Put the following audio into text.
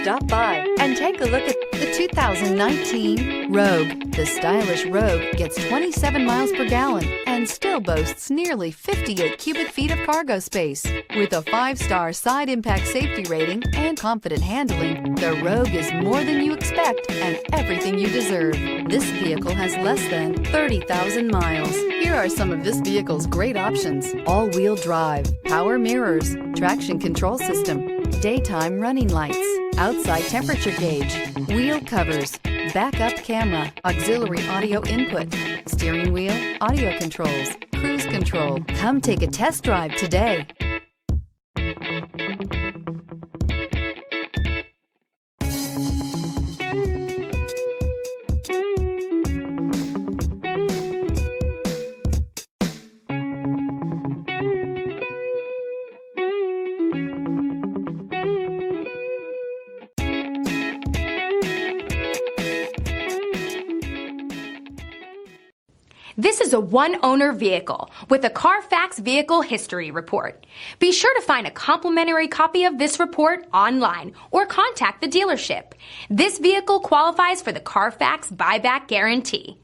Stop by and take a look at the 2019 Rogue. The stylish Rogue gets 27 miles per gallon and still boasts nearly 58 cubic feet of cargo space. With a 5-star side impact safety rating and confident handling, the Rogue is more than you expect and everything you deserve. This vehicle has less than 30,000 miles. Here are some of this vehicle's great options: all-wheel drive, power mirrors, traction control system, daytime running lights, outside temperature gauge, wheel covers, backup camera, auxiliary audio input, steering wheel audio controls, cruise control. Come take a test drive today. This is a one-owner vehicle with a Carfax Vehicle History Report. Be sure to find a complimentary copy of this report online or contact the dealership. This vehicle qualifies for the Carfax Buyback Guarantee.